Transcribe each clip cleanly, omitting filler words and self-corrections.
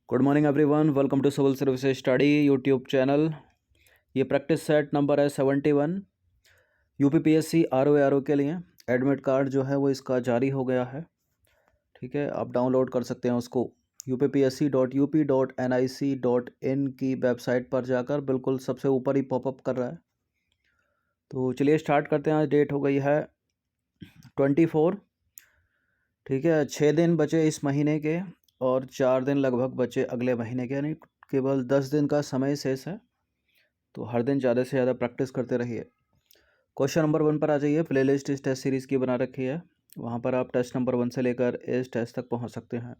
Good morning everyone, welcome to civil services study YouTube channel. ये practice set number है 71। UPPSC RO के लिए admit card जो है वो इसका जारी हो गया है। ठीक है, आप डाउनलोड कर सकते हैं उसको uppsc.up.nic.in की वेबसाइट पर जाकर। बिल्कुल सबसे ऊपर ही पॉपअप कर रहा है। तो चलिए स्टार्ट करते हैं। आज डेट हो गई है 24। ठीक है, 6 दिन बचे इस महीने के और 4 दिन लगभग बचे अगले महीने के, यानी केवल 10 दिन का समय शेष है। तो हर दिन ज़्यादा से ज़्यादा प्रैक्टिस करते रहिए। क्वेश्चन नंबर 1 पर आ जाइए। प्ले लिस्ट इस टेस्ट सीरीज़ की बना रखी है, वहाँ पर आप टेस्ट नंबर 1 से लेकर इस टेस्ट तक पहुँच सकते हैं।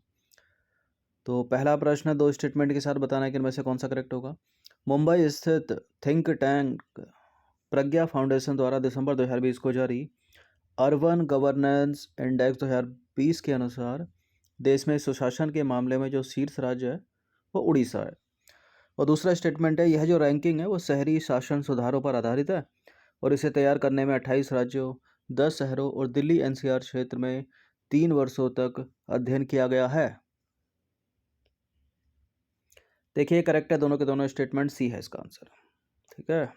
तो पहला प्रश्न, दो स्टेटमेंट के साथ बताना है कि इनमें से कौन सा करेक्ट होगा। मुंबई स्थित थिंक टैंक प्रज्ञा फाउंडेशन द्वारा दिसंबर 2020 को जारी अर्बन गवर्नेंस इंडेक्स 2020 के अनुसार देश में सुशासन के मामले में जो शीर्ष राज्य है वो उड़ीसा है। और दूसरा स्टेटमेंट है, यह जो रैंकिंग है वो शहरी शासन सुधारों पर आधारित है और इसे तैयार करने में 28 राज्यों, 10 शहरों और दिल्ली एनसीआर क्षेत्र में 3 वर्षों तक अध्ययन किया गया है। देखिए करेक्ट है दोनों के दोनों स्टेटमेंट, सी है इसका आंसर। ठीक है,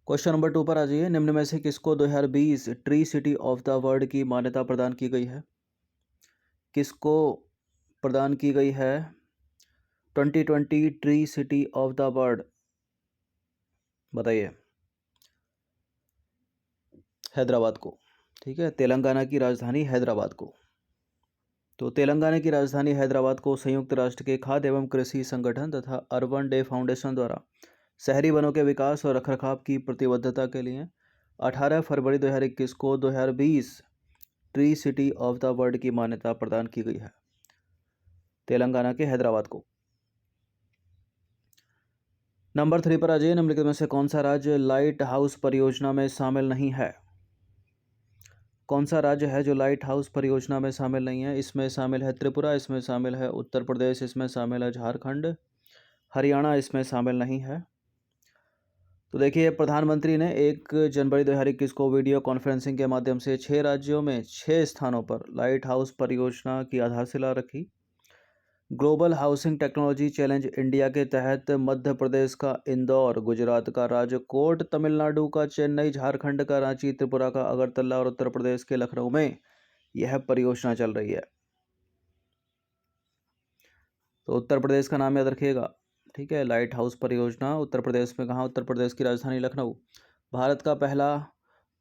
क्वेश्चन नंबर 2 पर आ जाइए। निम्न में से किसको 2020 tree city of the world की मान्यता प्रदान की गई है? किसको प्रदान की गई है 2020 tree city of the world? बताइए। हैदराबाद को। ठीक है, तेलंगाना की राजधानी हैदराबाद को। तो तेलंगाना की राजधानी हैदराबाद को संयुक्त राष्ट्र के खाद्य एवं कृषि संगठन तथा अर्बन डे फाउंडेशन द्वारा शहरी वनों के विकास और रखरखाव की प्रतिबद्धता के लिए 18 फरवरी 2021 को 2020 tree city of the world की मान्यता प्रदान की गई है, तेलंगाना के हैदराबाद को। नंबर 3 पर आ जाइए। निम्नलिखित में से कौन सा राज्य लाइट हाउस परियोजना में शामिल नहीं है? कौन सा राज्य है जो लाइट हाउस परियोजना में शामिल नहीं है? इसमें शामिल है त्रिपुरा, इसमें शामिल है उत्तर प्रदेश, इसमें शामिल है झारखंड, हरियाणा इसमें शामिल नहीं है। तो देखिए, प्रधानमंत्री ने 1 जनवरी 2021 को वीडियो कॉन्फ्रेंसिंग के माध्यम से 6 राज्यों में 6 स्थानों पर लाइट हाउस परियोजना की आधारशिला रखी। Global housing technology challenge India के तहत मध्य प्रदेश का इंदौर, गुजरात का राजकोट, तमिलनाडु का चेन्नई, झारखंड का रांची, त्रिपुरा का अगरतला और उत्तर प्रदेश के लखनऊ में यह परियोजना चल रही है। तो उत्तर प्रदेश का नाम याद रखिएगा। ठीक है, लाइट हाउस परियोजना उत्तर प्रदेश में कहाँ? उत्तर प्रदेश की राजधानी लखनऊ। भारत का पहला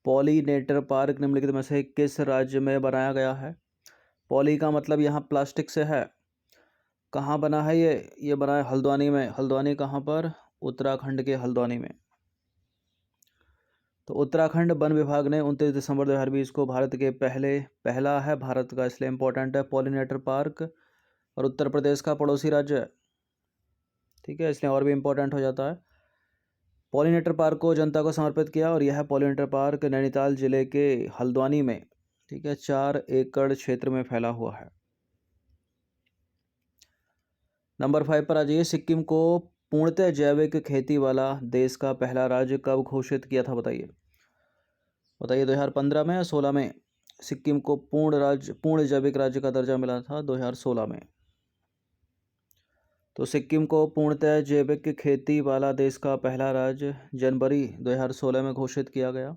पॉलीनेटर पार्क निम्नलिखित में से किस राज्य में बनाया गया है? पॉली का मतलब यहाँ प्लास्टिक से है। कहाँ बना है ये बना है हल्द्वानी में। हल्द्वानी कहाँ पर? उत्तराखंड के हल्द्वानी में। तो उत्तराखंड वन विभाग ने 29 दिसंबर 2020 को भारत के पहला है भारत का, इसलिए इम्पोर्टेंट है पॉलिनेटर पार्क, और उत्तर प्रदेश का पड़ोसी राज्य है। ठीक है, इसलिए और भी इम्पोर्टेंट हो जाता है। पॉलिनेटर पार्क को जनता को समर्पित किया और यह पॉलिनेटर पार्क नैनीताल जिले के हल्द्वानी में, ठीक है, 4 एकड़ क्षेत्र में फैला हुआ है। नंबर 5 पर आ जाइए। सिक्किम को पूर्णतः जैविक खेती वाला देश का पहला राज्य कब घोषित किया था? बताइए 2015 में या 16 में? सिक्किम को पूर्ण जैविक राज्य का दर्जा मिला था 2016 में। तो सिक्किम को पूर्णतः जैविक खेती वाला देश का पहला राज्य जनवरी 2016 में घोषित किया गया।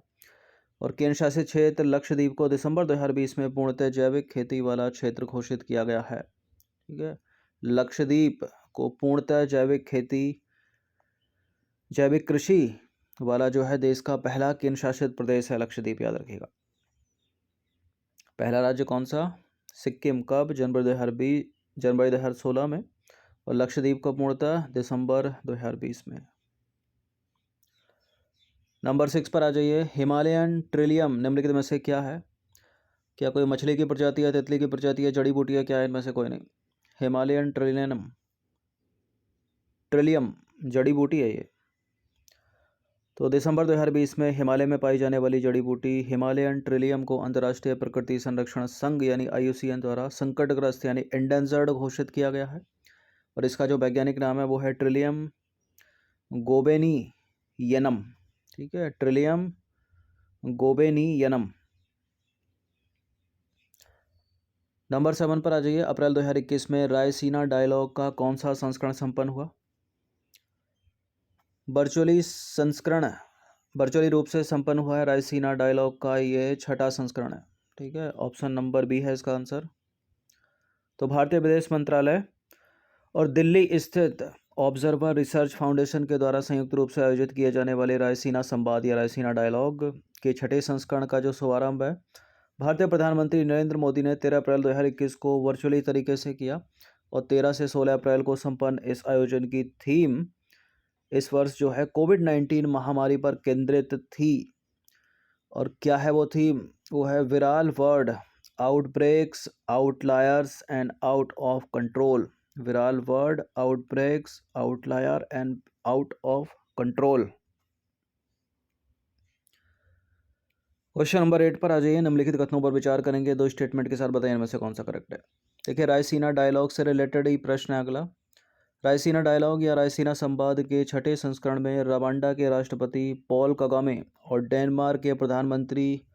और केंद्र शासित क्षेत्र लक्षद्वीप को दिसंबर 2020 में पूर्णतः जैविक खेती वाला क्षेत्र घोषित किया गया है। ठीक है, लक्षद्वीप को पूर्णतः जैविक कृषि वाला जो है देश का पहला केंद्र शासित प्रदेश है लक्षद्वीप, याद रखिएगा। पहला राज्य कौन सा? सिक्किम। कब? जनवरी 2016 में, और लक्षद्वीप को पूर्णतः दिसंबर 2020 में। नंबर 6 पर आ जाइए। हिमालयन ट्रिलियम निम्नलिखित में से क्या है? क्या कोई मछली की प्रजाति है, तितली की प्रजाति है, जड़ी बूटी है, क्या है? इनमें से कोई नहीं। हिमालयन ट्रिलियम जड़ी बूटी है ये। तो दिसंबर 2020 में हिमालय में पाई जाने वाली जड़ी बूटी हिमालयन ट्रिलियम को अंतर्राष्ट्रीय प्रकृति संरक्षण संघ यानी IUCN द्वारा संकटग्रस्त यानी एंडेंजर्ड घोषित किया गया है। और इसका जो वैज्ञानिक नाम है वो है ट्रिलियम गोबेनियनम। ठीक है, ट्रिलियम गोबेनियनम। नंबर 7 पर आ जाइए। अप्रैल 2021 में रायसीना डायलॉग का कौन सा संस्करण संपन्न हुआ? वर्चुअली रूप से संपन्न हुआ है रायसीना डायलॉग का ये 6ठा संस्करण है। ठीक है, ऑप्शन नंबर बी है इसका आंसर। तो भारतीय विदेश मंत्रालय और दिल्ली स्थित ऑब्जर्वर रिसर्च फाउंडेशन के द्वारा संयुक्त रूप से आयोजित किए जाने वाले रायसीना संवाद या रायसीना डायलॉग के 6ठे संस्करण का जो शुभारंभ है भारतीय प्रधानमंत्री नरेंद्र मोदी ने 13 अप्रैल 2021 को वर्चुअली तरीके से किया और 13 से 16 अप्रैल को संपन्न इस आयोजन की थीम इस वर्ष जो है कोविड-19 महामारी पर केंद्रित थी। और क्या है वो थीम? वो है Viral world outbreaks, outliers and out of control. Viral world outbreaks, outlier and out of control. Question number 8 पर आ जाइए। निम्नलिखित कथनों पर विचार करेंगे, दो स्टेटमेंट के साथ बताइए इनमें से कौन सा करेक्ट है। देखिए, रायसीना डायलॉग से रिलेटेड ही प्रश्न है अगला। रायसीना डायलॉग या रायसीना संवाद के 6ठे संस्करण में रवांडा के राष्ट्रपति पॉल कगामे और डेनमार्क के प्रधानमंत्री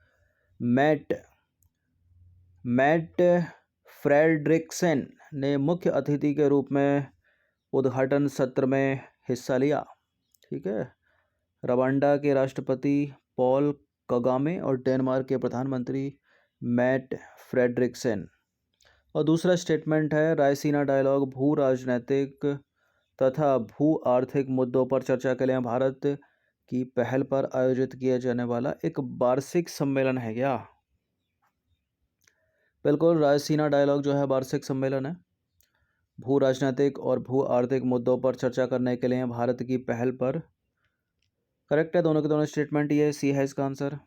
मैट फ्रेडरिक्सेन ने मुख्य अतिथि के रूप में उद्घाटन सत्र में हिस्सा लिया। ठीक है, रवांडा के राष्ट्रपति पॉल कगामे और डेनमार्क के प्रधानमंत्री मैट फ्रेडरिक्सेन। और दूसरा स्टेटमेंट है रायसीना डायलॉग भू राजनैतिक तथा भू आर्थिक मुद्दों पर चर्चा के लिए भारत की पहल पर आयोजित किया जाने वाला एक वार्षिक सम्मेलन है क्या? बिल्कुल, रायसीना डायलॉग जो है वार्षिक सम्मेलन है। भू राजनैतिक और भू आर्थिक मुद्दों पर चर्चा करने के लिए भारत की पहल पर। करेक्ट है दोनों के दोनों स्टेटमेंट, ये सी है इसका आंसर।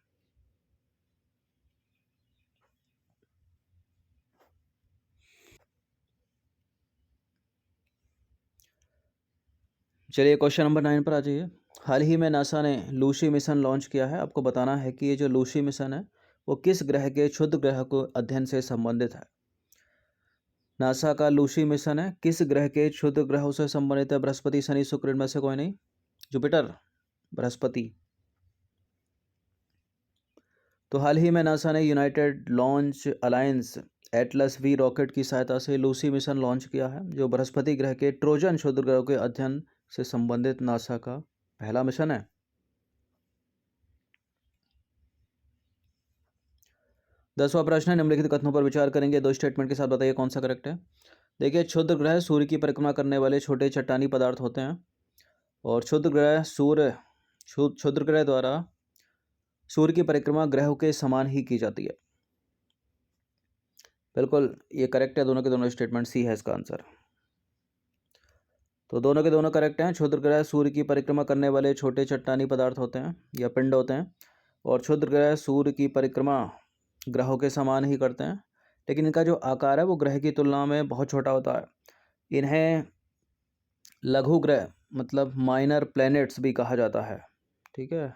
चलिए क्वेश्चन नंबर 9 पर आ जाइए। हाल ही में नासा ने लूसी मिशन लॉन्च किया है। आपको बताना है कि ये जो लूसी मिशन है वो किस ग्रह के क्षुद्र ग्रह को अध्ययन से संबंधित है। नासा का लूसी मिशन है, किस ग्रह के क्षुद्र ग्रहों से संबंधित है? बृहस्पति, शनि, शुक्र, इनमें से कोई नहीं। जुपिटर, बृहस्पति। तो हाल ही में नासा ने United launch alliance Atlas V rocket की सहायता से लूसी मिशन लॉन्च किया है, जो बृहस्पति ग्रह के ट्रोजन क्षुद्र ग्रहों के अध्ययन से संबंधित नासा का पहला मिशन है। 10वां प्रश्न है, निम्नलिखित कथनों पर विचार करेंगे, दो स्टेटमेंट के साथ बताइए कौन सा करेक्ट है। देखिए, क्षुद्र ग्रह सूर्य की परिक्रमा करने वाले छोटे चट्टानी पदार्थ होते हैं और क्षुद्र ग्रह द्वारा सूर्य की परिक्रमा ग्रहों के समान ही की जाती है। बिल्कुल, ये करेक्ट है दोनों के दोनों स्टेटमेंट, सी है इसका आंसर। तो दोनों के दोनों करेक्ट हैं। क्षुद्र ग्रह सूर्य की परिक्रमा करने वाले छोटे चट्टानी पदार्थ होते हैं या पिंड होते हैं और क्षुद्र ग्रह सूर्य की परिक्रमा ग्रहों के समान ही करते हैं, लेकिन इनका जो आकार है वो ग्रह की तुलना में बहुत छोटा होता है। इन्हें लघु ग्रह मतलब माइनर प्लैनेट्स भी कहा जाता है। ठीक है,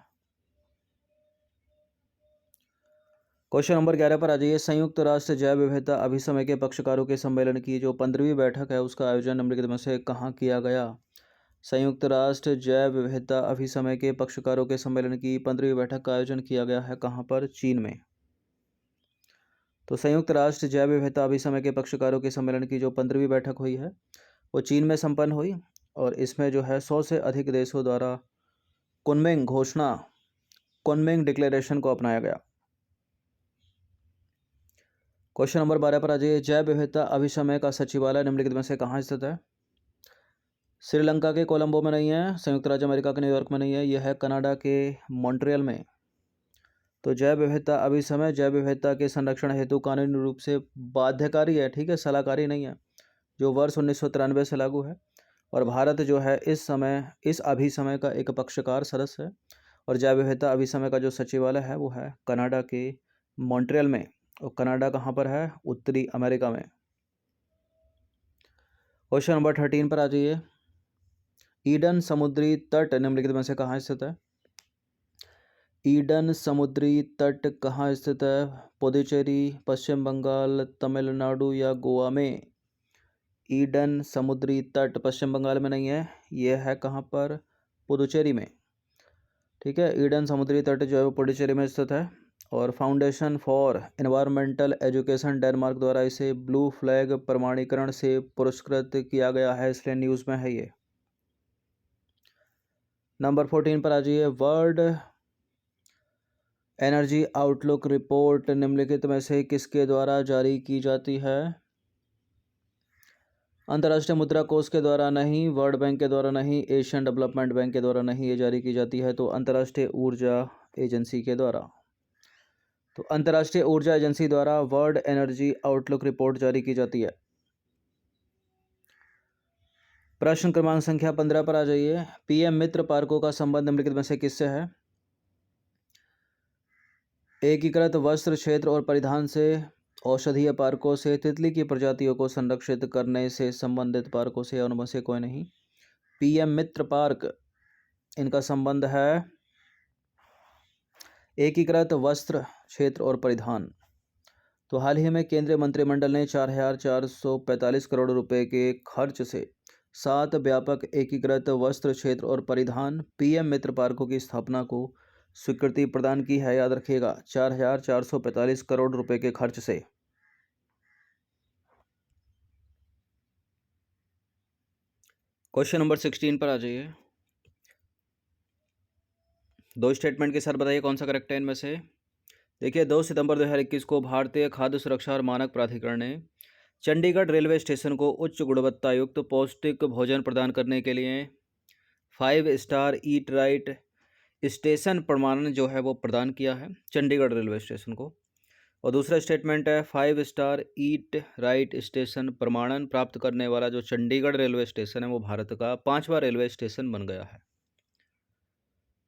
क्वेश्चन नंबर 11 पर आ जाइए। संयुक्त राष्ट्र जैव विविधता अभिसमय के पक्षकारों के सम्मेलन की जो 15वीं बैठक है उसका आयोजन निम्नलिखित में से कहाँ किया गया? संयुक्त राष्ट्र जैव विविधता अभिसमय के पक्षकारों के सम्मेलन की 15वीं बैठक का आयोजन किया गया है कहाँ पर? चीन में। तो संयुक्त राष्ट्र जैव विविधता अभिसमय के पक्षकारों के सम्मेलन की जो 15वीं बैठक हुई है वो चीन में संपन्न हुई और इसमें जो है 100 से अधिक देशों द्वारा कुनमिंग डिक्लेरेशन को अपनाया गया। क्वेश्चन नंबर 12 पर आ जाइए। जैव विविधता अभिसमय का सचिवालय निम्नलिखित में से कहाँ स्थित है? श्रीलंका के कोलंबो में नहीं है, संयुक्त राज्य अमेरिका के न्यूयॉर्क में नहीं है, यह है कनाडा के मॉन्ट्रियल में। तो जैव विविधता अभिसमय जैव विविधता के संरक्षण हेतु कानूनी रूप से बाध्यकारी है, ठीक है, सलाहकारी नहीं है, जो वर्ष 1993 से लागू है। और भारत जो है इस अभिसमय का एक पक्षकार सदस्य है और जैव विविधता अभिसमय का जो सचिवालय है वो है कनाडा के मॉन्ट्रियल में। और कनाडा कहाँ पर है? उत्तरी अमेरिका में। क्वेश्चन नंबर 13 पर आ जाइए। ईडन समुद्री तट निम्नलिखित में से कहाँ स्थित है? ईडन समुद्री तट कहाँ स्थित है? पुडुचेरी, पश्चिम बंगाल, तमिलनाडु या गोवा में? ईडन समुद्री तट पश्चिम बंगाल में नहीं है, यह है कहाँ पर? पुडुचेरी में। ठीक है, ईडन समुद्री तट जो है वो पुडुचेरी में स्थित है और foundation for environmental education Denmark द्वारा इसे ब्लू फ्लैग प्रमाणीकरण से पुरस्कृत किया गया है, इसलिए न्यूज़ में है ये। नंबर 14 पर आ जाइए। वर्ल्ड एनर्जी आउटलुक रिपोर्ट निम्नलिखित में से किसके द्वारा जारी की जाती है? अंतर्राष्ट्रीय मुद्रा कोष के द्वारा नहीं, वर्ल्ड बैंक के द्वारा नहीं, एशियन डेवलपमेंट बैंक के द्वारा नहीं, ये जारी की जाती है तो अंतर्राष्ट्रीय ऊर्जा एजेंसी के द्वारा। तो अंतर्राष्ट्रीय ऊर्जा एजेंसी द्वारा वर्ल्ड एनर्जी आउटलुक रिपोर्ट जारी की जाती है। प्रश्न क्रमांक संख्या 15 पर आ जाइए। पीएम मित्र पार्कों का संबंध निम्नलिखित में से किससे है? एकीकृत वस्त्र क्षेत्र और परिधान से, औषधीय पार्कों से, तितली की प्रजातियों को संरक्षित करने से संबंधित पार्कों से, उनमें से कोई नहीं। पीएम मित्र पार्क, इनका संबंध है एकीकृत वस्त्र क्षेत्र और परिधान। तो हाल ही में केंद्रीय मंत्रिमंडल ने 4,445 करोड़ रुपए के खर्च से 7 व्यापक एकीकृत वस्त्र क्षेत्र और परिधान पीएम मित्र पार्कों की स्थापना को स्वीकृति प्रदान की है। याद रखिएगा, 4,445 करोड़ रुपए के खर्च से। क्वेश्चन नंबर 16 पर आ जाइए। दो स्टेटमेंट के साथ बताइए कौन सा करेक्ट है इनमें से। देखिए, 2 सितंबर 2021 को भारतीय खाद्य सुरक्षा और मानक प्राधिकरण ने चंडीगढ़ रेलवे स्टेशन को उच्च गुणवत्ता युक्त पौष्टिक भोजन प्रदान करने के लिए 5 स्टार ईट राइट स्टेशन प्रमाणन जो है वो प्रदान किया है चंडीगढ़ रेलवे स्टेशन को। और दूसरा स्टेटमेंट है 5 स्टार ईट राइट स्टेशन प्रमाणन प्राप्त करने वाला जो चंडीगढ़ रेलवे स्टेशन है वो भारत का 5वां रेलवे स्टेशन बन गया है।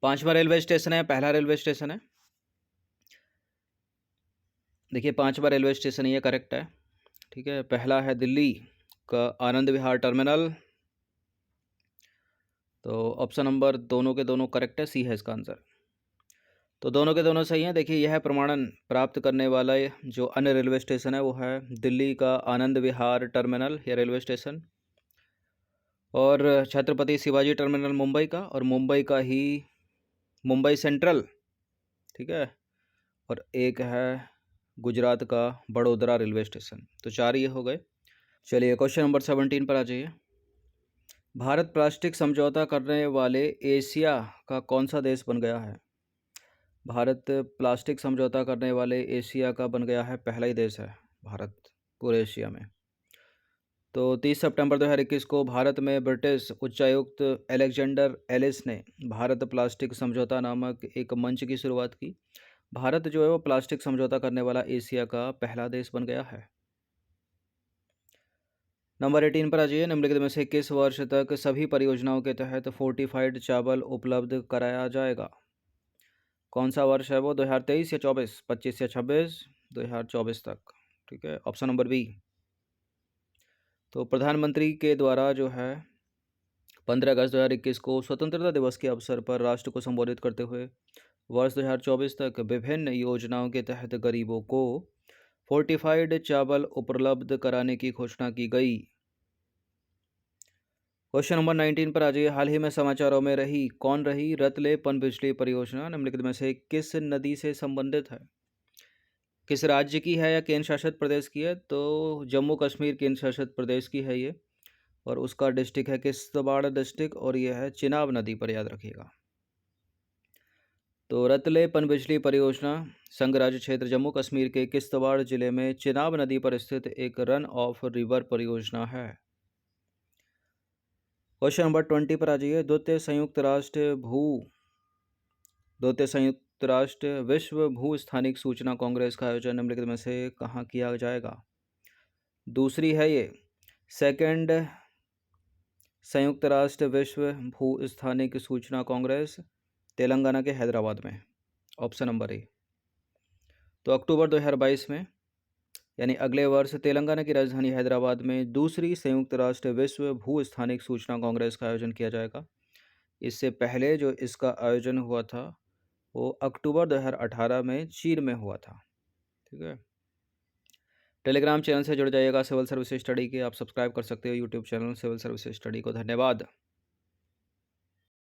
5वां रेलवे स्टेशन है, पहला रेलवे स्टेशन है। देखिए, 5वां रेलवे स्टेशन ये करेक्ट है, ठीक है। पहला है दिल्ली का आनंद विहार टर्मिनल, तो ऑप्शन नंबर दोनों के दोनों करेक्ट है, सी है इसका आंसर। तो दोनों के दोनों सही हैं। देखिए, यह प्रमाणन प्राप्त करने वाला जो अन्य रेलवे स्टेशन है वो है दिल्ली का आनंद विहार टर्मिनल या रेलवे स्टेशन, और छत्रपति शिवाजी टर्मिनल मुंबई का, और मुंबई का ही मुंबई सेंट्रल, ठीक है, और एक है गुजरात का बड़ोदरा रेलवे स्टेशन। तो 4 ये हो गए। चलिए क्वेश्चन नंबर 17 पर आ जाइए। भारत प्लास्टिक समझौता करने वाले एशिया का कौन सा देश बन गया है? भारत प्लास्टिक समझौता करने वाले एशिया का बन गया है, पहला ही देश है भारत पूरे एशिया में। तो 30 सितंबर 2021 को भारत में ब्रिटिश उच्चायुक्त अलेक्जेंडर एलिस ने भारत प्लास्टिक समझौता नामक एक मंच की शुरुआत की। भारत जो है वो प्लास्टिक समझौता करने वाला एशिया का पहला देश बन गया है। नंबर 18 पर आ जाइए। निम्नलिखित में से किस वर्ष तक सभी परियोजनाओं के तहत फोर्टिफाइड चावल उपलब्ध कराया जाएगा? कौन सा वर्ष है वो? 2023 या 24, 25 या 26, 2024 तक, ठीक है। Option number B. तो प्रधानमंत्री के द्वारा जो है 15 अगस्त 2021 को स्वतंत्रता दिवस के अवसर पर राष्ट्र को संबोधित करते हुए वर्ष 2024 तक विभिन्न योजनाओं के तहत गरीबों को फोर्टिफाइड चावल उपलब्ध कराने की घोषणा की गई। क्वेश्चन नंबर 19 पर आ जाइए। हाल ही में समाचारों में कौन रही रतले पनबिजली परियोजना निम्नलिखित में से किस नदी से संबंधित है? किस राज्य की है या केंद्र शासित प्रदेश की है? तो जम्मू कश्मीर केंद्र शासित प्रदेश की है ये, और उसका डिस्ट्रिक्ट है किश्तवाड़ डिस्ट्रिक्ट, और यह है चिनाब नदी पर, याद रखिएगा। तो रतले पनबिजली परियोजना संघ राज्य क्षेत्र जम्मू कश्मीर के किश्तवाड़ जिले में चिनाब नदी पर स्थित एक रन ऑफ रिवर परियोजना है। क्वेश्चन नंबर 20 पर आ जाइए। द्वितीय संयुक्त राष्ट्र विश्व भू स्थानिक सूचना कांग्रेस का आयोजन निम्नलिखित में से कहाँ किया जाएगा? दूसरी है ये सेकंड संयुक्त राष्ट्र विश्व भू स्थानिक सूचना कांग्रेस, तेलंगाना के हैदराबाद में, ऑप्शन नंबर ए। तो अक्टूबर 2022 में, यानी अगले वर्ष, तेलंगाना की राजधानी हैदराबाद में दूसरी संयुक्त राष्ट्र विश्व भू स्थानिक सूचना कांग्रेस का आयोजन किया जाएगा। इससे पहले जो इसका आयोजन हुआ था वो अक्टूबर 2018 में चीन में हुआ था, ठीक है। टेलीग्राम चैनल से जुड़ जाइएगा सिविल सर्विस स्टडी के, आप सब्सक्राइब कर सकते हो YouTube channel civil service study को। धन्यवाद।